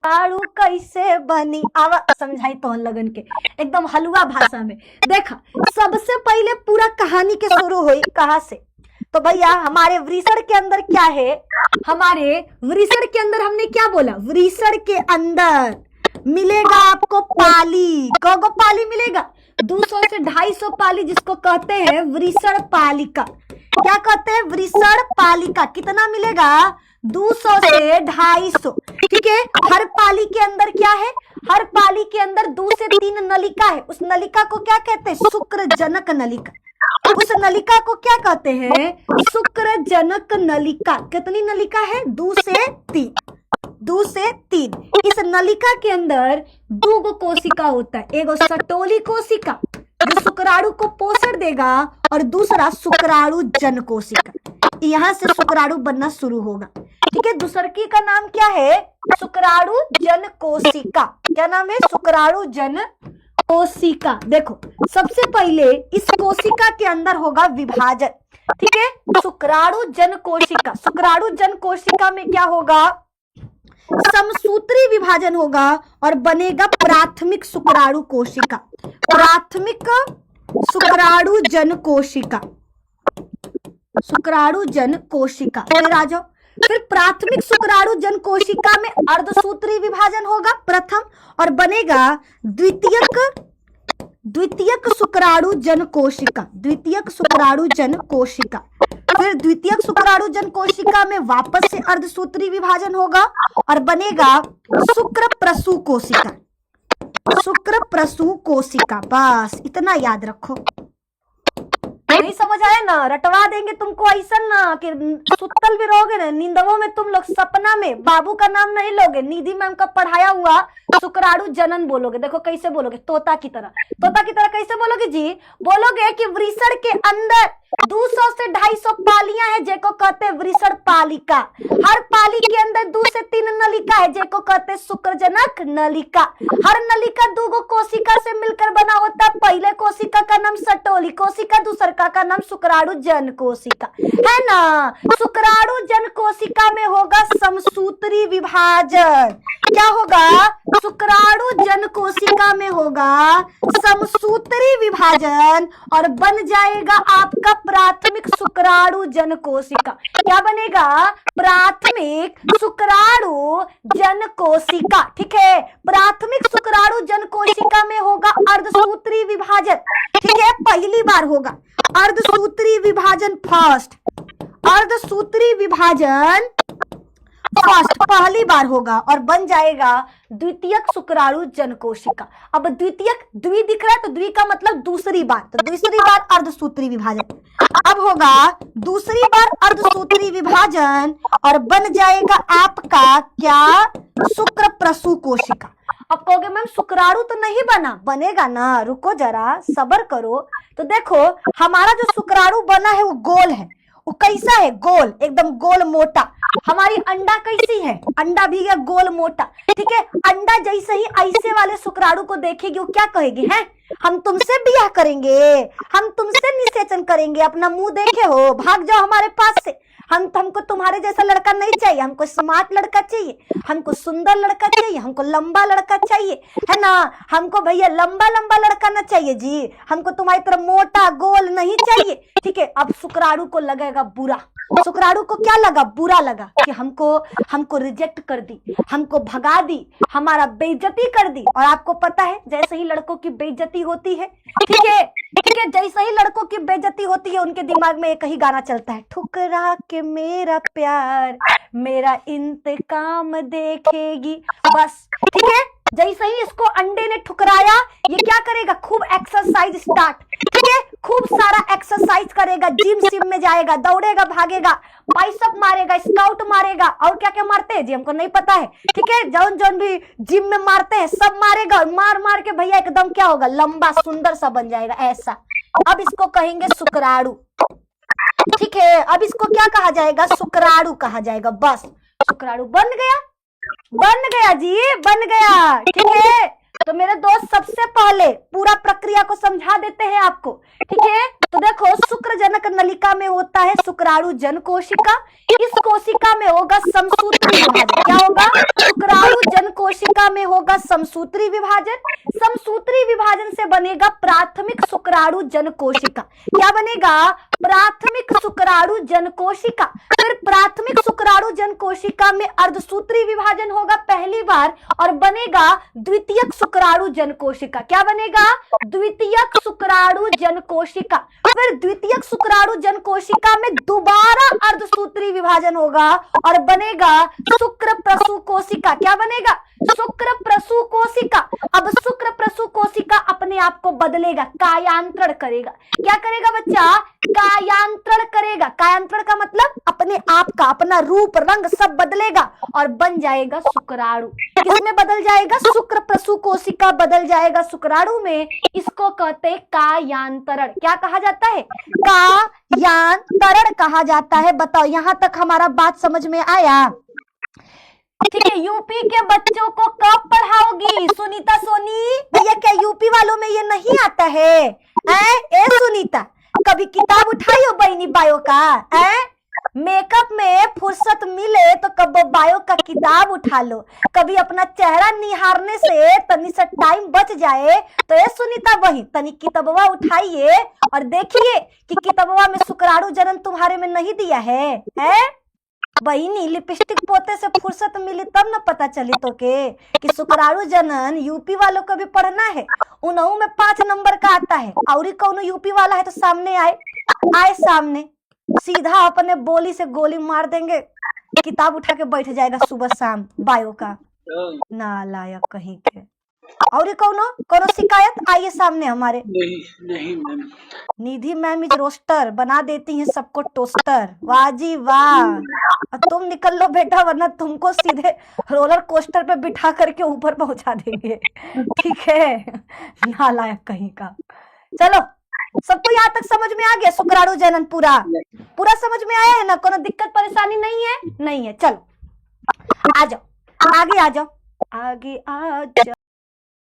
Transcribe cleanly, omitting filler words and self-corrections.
आड़ू कैसे बनी, आवा समझाई तो लगन के एकदम हलवा भाषा में। देखा, सबसे पहले पूरा कहानी के शुरू हुई कहाँ से, तो भैया हमारे वृषण के अंदर क्या है, हमारे वृषण के अंदर हमने क्या बोला, वृषण के अंदर मिलेगा आपको पाली। कौगो पाली मिलेगा, 200 से 250 पाली, जिसको कहते हैं वृषण पालिका। क्या कहते हैं, वृषण पालिका। कितना मिलेगा, 200 से 250। ठीक है, हर पाली के अंदर क्या है, हर पाली के अंदर 2 से 3 नलिका है। उस नलिका को क्या कहते हैं, शुक्रजनक नलिका। उस नलिका को क्या कहते हैं, शुक्रजनक नलिका। कितनी नलिका है, 2 से 3, 2 से 3। इस नलिका के अंदर 2 कोशिका होता है, एगो सटोली कोशिका जो शुक्राणु को पोषण देगा, और दूसरा शुक्राणु जन कोशिका, यहाँ से शुक्राणु बनना शुरू होगा। ठीक है, दूसरकी का नाम क्या है, शुक्राणु जन कोशिका। क्या नाम है, शुक्राणु जन कोशिका। देखो, सबसे पहले इस कोशिका के अंदर होगा विभाजन। ठीक है, शुक्राणु जन कोशिका, शुक्राणु जन कोशिका में क्या होगा, समसूत्री विभाजन होगा और बनेगा प्राथमिक शुक्राणु कोशिका। प्राथमिक शुक्राणु जन कोशिका, शुक्राणु जन कोशिका। फिर आ जाओ, फिर प्राथमिक शुक्राणु जन कोशिका में अर्धसूत्री विभाजन होगा प्रथम, और बनेगा द्वितीयक शुक्राणु जन कोशिका, द्वितीयक शुक्राणु जन कोशिका। फिर द्वितीयक शुक्राणु जन कोशिका में वापस से अर्धसूत्री विभाजन होगा और बनेगा शुक्र प्रसू कोशिका, शुक्र प्रसू कोशिका। बस इतना याद रखो। नहीं समझ आया ना, रटवा देंगे तुमको ऐसा ना कि सुतल भी रहोगे ना, नींदवों में तुम लोग सपना में बाबू का नाम नहीं लोगे, निधि मैम का पढ़ाया हुआ शुक्राणु जनन बोलोगे। देखो कैसे बोलोगे, तोता की तरह। तोता की तरह कैसे बोलोगे जी, बोलोगे कि वृषण के अंदर 200 से 250 पालियां हैं, जेको कहते हैं वृषण पालिका। हर पाली के अंदर 2 से 3 नलिका है, जेको कहते हैं शुक्रजनक नलिका। हर नलिका 2 कोशिका से मिलकर बना होता है। पहले कोशिका का नाम सटोली कोशिका, दूसरा का नाम शुक्राणु जन कोशिका, है ना। शुक्राणु जन कोशिका में होगा समसूत्री विभाजन। क्या होगा, शुक्राणु जन कोशिका में होगा समसूत्री विभाजन और बन जाएगा आपका प्राथमिक शुक्राणु जन कोशिका। क्या बनेगा, प्राथमिक शुक्राणु जन कोशिका। ठीक है, प्राथमिक शुक्राणु जन कोशिका में होगा अर्धसूत्री विभाजन। ठीक है, पहली बार होगा अर्धसूत्री विभाजन, फर्स्ट अर्धसूत्री विभाजन फर्स्ट पहली बार होगा और बन जाएगा द्वितीयक शुक्राणु जन कोशिका। अब द्वितीयक, द्वि दिख रहा है तो द्वि का मतलब दूसरी बार, तो दूसरी बार अर्धसूत्री विभाजन। अब होगा दूसरी बार अर्धसूत्री विभाजन और बन जाएगा आपका क्या, शुक्र प्रसू कोशिका। अब कहोगे मैम शुक्राणु तो नहीं बना, बनेगा ना, रुको जरा सब्र करो। तो देखो हमारा जो शुक्राणु बना है वो गोल है। वो कैसा है, गोल, एकदम गोल मोटा। हमारी अंडा कैसी है, अंडा भी है गोल मोटा। ठीक है, अंडा जैसे ही ऐसे वाले शुक्राणु को देखेगी वो क्या कहेगी, है हम तुमसे ब्याह करेंगे, हम तुमसे निषेचन करेंगे, अपना मुंह देखे हो, भाग जाओ हमारे पास से। हमको तुम्हारे जैसा लड़का नहीं चाहिए, हमको स्मार्ट लड़का चाहिए, हमको सुंदर लड़का चाहिए, हमको लंबा लड़का चाहिए, है ना। हमको भैया लंबा लंबा लड़का ना चाहिए जी, हमको तुम्हारी तरह मोटा गोल नहीं चाहिए। ठीक है, अब शुक्राणु को लगेगा बुरा, शुक्राणु को क्या लगा, बुरा लगा कि हमको रिजेक्ट कर दी, हमको भगा दी, हमारा बेइज्जती कर दी। और आपको पता है जैसे ही लड़कों की बेइज्जती होती है, ठीक है, जैसे ही लड़कों की बेइज्जती होती है उनके दिमाग में एक ही गाना चलता है, ठुकरा के मेरा प्यार मेरा इंतकाम देखेगी। बस ठीक है, जैसे ही इसको अंडे ने ठुकराया ये क्या करेगा, खूब एक्सरसाइज स्टार्ट। ठीक है, खूब सारा एक्सरसाइज करेगा, जिम सिम में जाएगा, दौड़ेगा, भागेगा, बाइसेप मारेगा, स्काउट मारेगा, और क्या क्या मारते हैं जी हमको नहीं पता है। ठीक है, जौन जौन भी जिम में मारते हैं सब मारेगा, और मार मार के भैया एकदम क्या होगा, लंबा सुंदर सा बन जाएगा ऐसा। अब इसको कहेंगे शुक्राणु। ठीक है, अब इसको क्या कहा जाएगा, शुक्राणु कहा जाएगा। बस शुक्राणु बन गया, बन गया जी, बन गया। ठीक है, तो मेरे दोस्त सबसे पहले पूरा प्रक्रिया को समझा देते हैं आपको, ठीक है। तो देखो, शुक्रजनक नलिका में होता है शुक्राणु जन कोशिका। इस कोशिका में होगा समसूत्री विभाजन। क्या होगा? शुक्राणु जन कोशिका में होगा समसूत्री विभाजन। समसूत्री विभाजन से बनेगा प्राथमिक शुक्राणु जन कोशिका। क्या बनेगा? प्राथमिक शुक्राणु जन कोशिका। फिर प्राथमिक शुक्राणु जन कोशिका में अर्धसूत्री विभाजन होगा पहली बार और बनेगा द्वितीयक शुक्राणु जन कोशिका। क्या बनेगा? द्वितीयक शुक्राणु जन कोशिका। फिर द्वितीयक शुक्राणु जन कोशिका में दोबारा अर्धसूत्री विभाजन होगा और बनेगा शुक्र प्रसू कोशिका। क्या बनेगा? शुक्र प्रसू कोशिका। अब शुक्र प्रसू कोशिका अपने आप को बदलेगा, कायांतरण करेगा। क्या करेगा बच्चा? कायांतरण करेगा। कायांतरण का मतलब अपने आप का, अपना रूप रंग सब बदलेगा और बन जाएगा शुक्राणु। किसमें बदल जाएगा? शुक्र प्रसू कोशिका बदल जाएगा शुक्राणु में। इसको कहते हैं कायांतरण। क्या कहा जाता है? कायांतरण कहा जाता है। बताओ, यहां तक हमारा बात समझ में आया? ठीक है। यूपी के बच्चों को कब पढ़ाओगी सुनीता सोनी? भैया क्या यूपी वालों में ये नहीं आता है? ए सुनीता, कभी किताब उठाई हो बहनी बायो का? मेकअप में फुर्सत मिले तो कब बायो का किताब उठा लो। कभी अपना चेहरा निहारने से तनी सा टाइम बच जाए तो ए सुनीता बहन, तनी किताबवा उठाइए और देखिए कि किताबवा में शुक्राणु जनन तुम्हारे में नहीं दिया है? बहिनी, लिपस्टिक पोते से फुर्सत मिली तब न पता चली तो के कि शुक्राणु जनन यूपी वालों को भी पढ़ना है। उनहु में 5 नंबर का आता है। और कौन यूपी वाला है तो सामने आए सामने, सीधा अपने बोली से गोली मार देंगे, किताब उठा के बैठ जाएगा सुबह शाम बायो का। नालायक कहीं के। और कोनो शिकायत? आइए सामने हमारे। नहीं ma'am. Nidhi ma'am is roster, बना देती हैं सबको टोस्टर। वाह जी वाह। तुम निकल लो बेटा, वरना तुमको सीधे रोलर कोस्टर पे बिठा करके ऊपर पहुंचा देंगे, ठीक है। नालायक कहीं का। चलो, सबको यहाँ तक समझ में आ गया? शुक्राणु जनन पूरा समझ में आया है ना? कोनो दिक्कत परेशानी नहीं है? नहीं है। चलो आ जाओ, आगे आ जाओ, आगे आ जाओ।